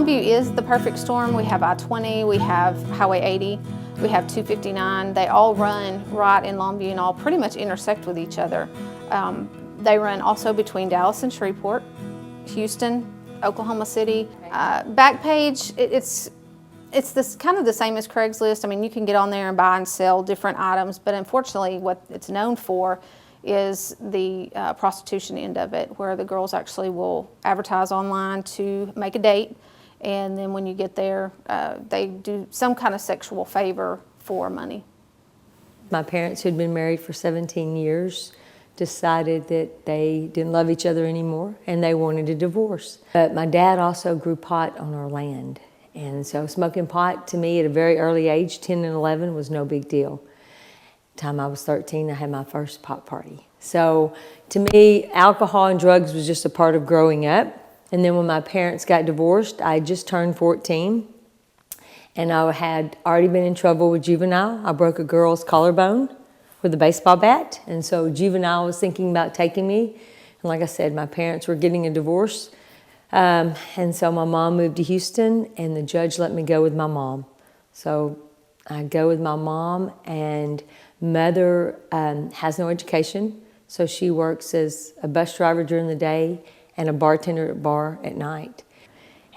Longview is the perfect storm. We have I-20, we have Highway 80, we have 259. They all run right in Longview and all pretty much intersect with each other. They run also between Dallas and Shreveport, Houston, Oklahoma City. Backpage, it's this kind of the same as Craigslist. I mean, you can get on there and buy and sell different items, but unfortunately what it's known for is the prostitution end of it, where the girls actually will advertise online to make a date, and then when you get there, they do some kind of sexual favor for money. My parents, who'd been married for 17 years, decided that they didn't love each other anymore and they wanted a divorce. But my dad also grew pot on our land. And so smoking pot to me at a very early age, 10 and 11, was no big deal. The time I was 13, I had my first pot party. So to me, alcohol and drugs was just a part of growing up. And then when my parents got divorced, I just turned 14. And I had already been in trouble with juvenile. I broke a girl's collarbone with a baseball bat. And so juvenile was thinking about taking me. And like I said, my parents were getting a divorce. And so my mom moved to Houston, and the judge let me go with my mom. So I go with my mom, and mother has no education. So she works as a bus driver during the day and a bartender at a bar at night.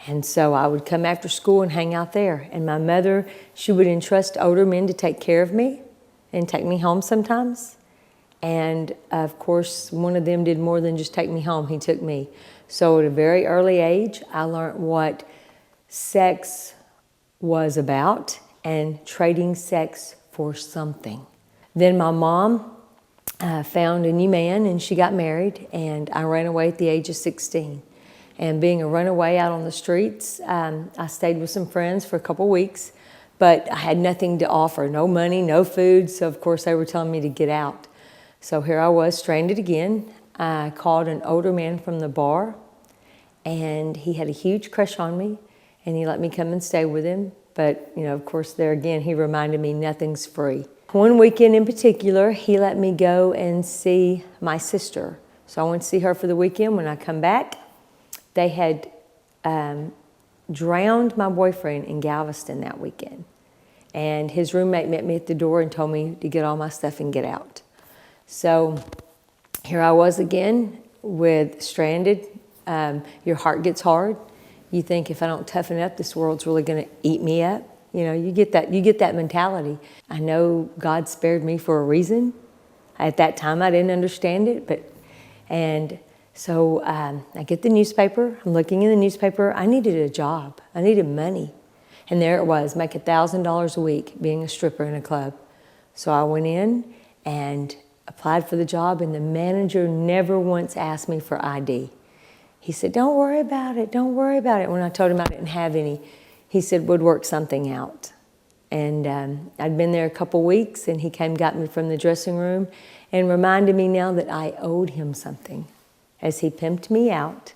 And so I would come after school and hang out there. And my mother, she would entrust older men to take care of me and take me home sometimes. And of course, one of them did more than just take me home, he took me. So at a very early age, I learned what sex was about and trading sex for something. Then my mom found a new man and she got married, and I ran away at the age of 16. And being a runaway out on the streets, I stayed with some friends for a couple weeks, but I had nothing to offer, no money, no food, so of course they were telling me to get out. So here I was, stranded again. I called an older man from the bar, and he had a huge crush on me, and he let me come and stay with him. But, you know, of course, there again, he reminded me nothing's free. One weekend in particular, he let me go and see my sister. So I went to see her for the weekend. When I come back, they had drowned my boyfriend in Galveston that weekend. And his roommate met me at the door and told me to get all my stuff and get out. So here I was again with stranded. Your heart gets hard. You think, if I don't toughen up, this world's really going to eat me up. You know, you get that mentality. I know God spared me for a reason. At that time, I didn't understand it, so I get the newspaper. I'm looking in the newspaper. I needed a job. I needed money. And there it was, make $1,000 a week being a stripper in a club. So I went in and applied for the job, and the manager never once asked me for ID. He said, don't worry about it, don't worry about it. When I told him I didn't have any, he said, we'd work something out. And I'd been there a couple weeks, and he came, got me from the dressing room, and reminded me now that I owed him something, as he pimped me out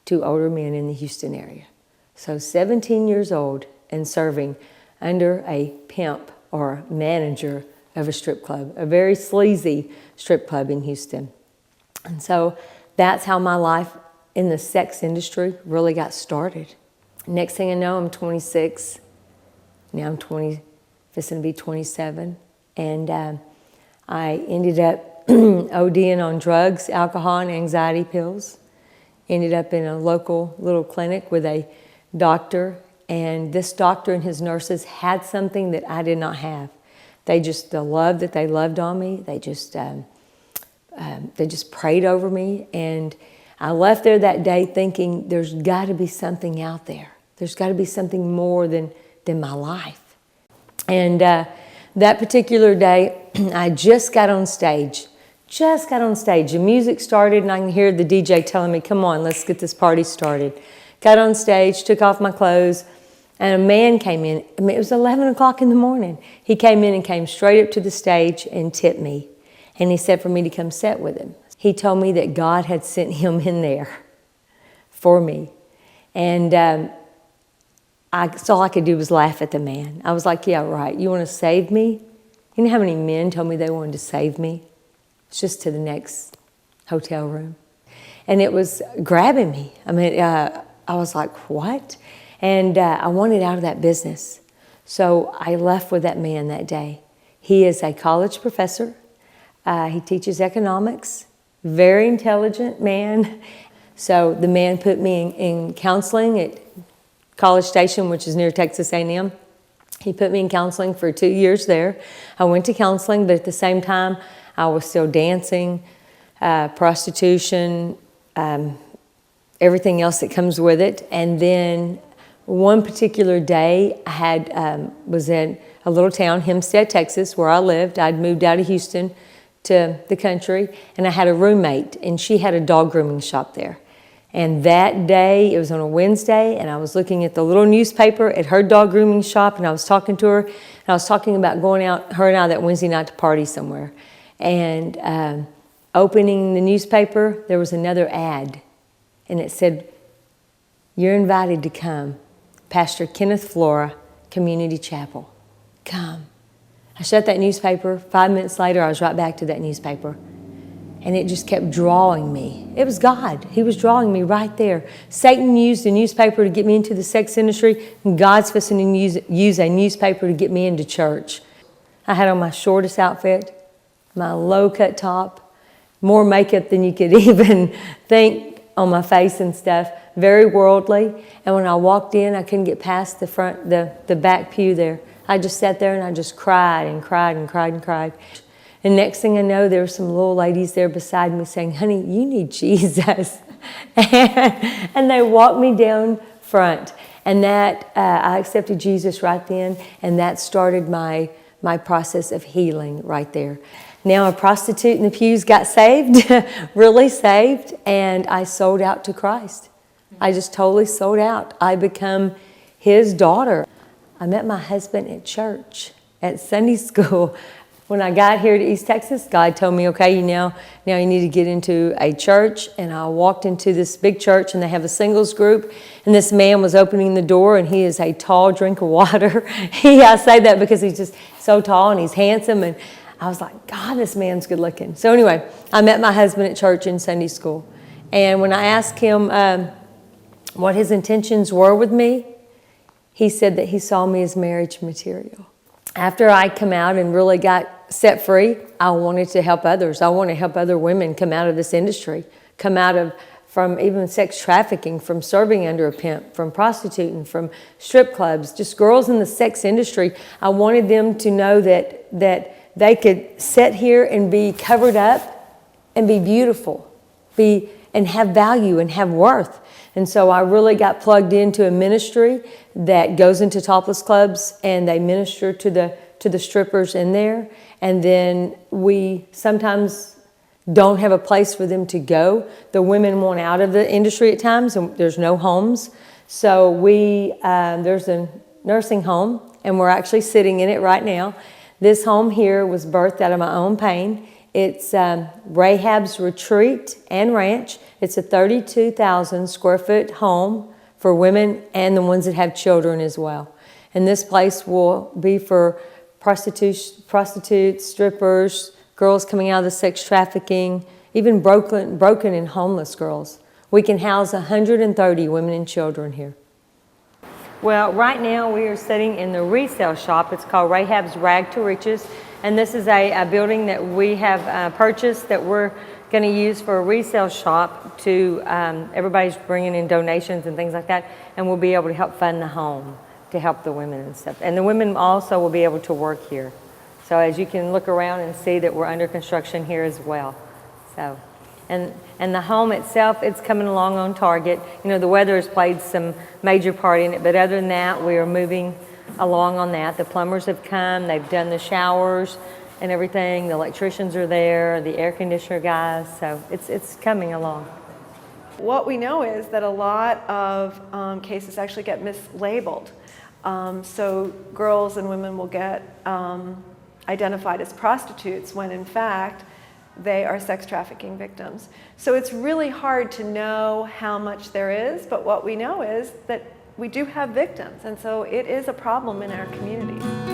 to older men in the Houston area. So 17 years old and serving under a pimp or manager of a strip club, a very sleazy strip club in Houston. And so that's how my life in the sex industry really got started. Next thing I know, I'm 26. Now I'm 20, this is gonna be 27. And I ended up ODing on drugs, alcohol, and anxiety pills. Ended up in a local little clinic with a doctor, and this doctor and his nurses had something that I did not have. The love that they loved on me, they just prayed over me. And I left there that day thinking, there's got to be something out there. There's got to be something more than my life. And that particular day, I just got on stage. The music started, and I can hear the DJ telling me, come on, let's get this party started. Got on stage, took off my clothes, and a man came in. I mean, it was 11 o'clock in the morning. He came in and came straight up to the stage and tipped me. And he said for me to come sit with him. He told me that God had sent him in there for me. And all I could do was laugh at the man. I was like, yeah, right. You want to save me? You know how many men told me they wanted to save me? It's just to the next hotel room. And it was grabbing me. I mean, I was like, what? And I wanted out of that business. So I left with that man that day. He is a college professor. He teaches economics. Very intelligent man. So the man put me in counseling at College Station, which is near Texas A&M. He put me in counseling for 2 years there. I went to counseling, but at the same time, I was still dancing, prostitution, everything else that comes with it. And then one particular day, I was in a little town, Hempstead, Texas, where I lived. I'd moved out of Houston to the country, and I had a roommate, and she had a dog grooming shop there. And that day, it was on a Wednesday, and I was looking at the little newspaper at her dog grooming shop, and I was talking to her, and I was talking about going out, her and I, that Wednesday night to party somewhere. And opening the newspaper, there was another ad, and it said, "You're invited to come. Pastor Kenneth Flora, Community Chapel. Come." I shut that newspaper. 5 minutes later, I was right back to that newspaper. And it just kept drawing me. It was God. He was drawing me right there. Satan used a newspaper to get me into the sex industry, and God's supposed to use a newspaper to get me into church. I had on my shortest outfit, my low-cut top, more makeup than you could even think on my face and stuff, very worldly. And when I walked in, I couldn't get past the back pew there. I just sat there and I just cried and cried and cried and cried. And next thing I know, there were some little ladies there beside me saying, "Honey, you need Jesus." And they walked me down front. And that I accepted Jesus right then, and that started my process of healing right there. Now a prostitute in the pews got saved, really saved, and I sold out to Christ. I just totally sold out. I become his daughter. I met my husband at church, at Sunday school. When I got here to East Texas, God told me, okay, now you need to get into a church. And I walked into this big church, and they have a singles group. And this man was opening the door, and he is a tall drink of water. I say that because he's just so tall and he's handsome. And I was like, God, this man's good looking. So anyway, I met my husband at church in Sunday school. And when I asked him what his intentions were with me, he said that he saw me as marriage material. After I come out and really got set free, I wanted to help others. I want to help other women come out of this industry, come out from even sex trafficking, from serving under a pimp, from prostituting, from strip clubs, just girls in the sex industry. I wanted them to know that they could sit here and be covered up and be beautiful, and have value and have worth. And so I really got plugged into a ministry that goes into topless clubs, and they minister to the strippers in there. And then we sometimes don't have a place for them to go. The women want out of the industry at times, and there's no homes. So there's a nursing home, and we're actually sitting in it right now. This home here was birthed out of my own pain. It's Rahab's Retreat and Ranch. It's a 32,000 square foot home for women and the ones that have children as well. And this place will be for prostitutes, strippers, girls coming out of the sex trafficking, even broken and homeless girls. We can house 130 women and children here. Well, right now we are sitting in the resale shop. It's called Rahab's Rag to Riches. And this is a building that we have purchased that we're going to use for a resale shop to, everybody's bringing in donations and things like that, and we'll be able to help fund the home to help the women and stuff. And the women also will be able to work here. So as you can look around and see that we're under construction here as well. So, and the home itself, it's coming along on target. You know, the weather has played some major part in it, but other than that, we are moving along on that. The plumbers have come, they've done the showers and everything. The electricians are there, the air conditioner guys, so it's coming along. What we know is that a lot of cases actually get mislabeled. So girls and women will get identified as prostitutes when in fact they are sex trafficking victims. So it's really hard to know how much there is, but what we know is that we do have victims, and so it is a problem in our communities.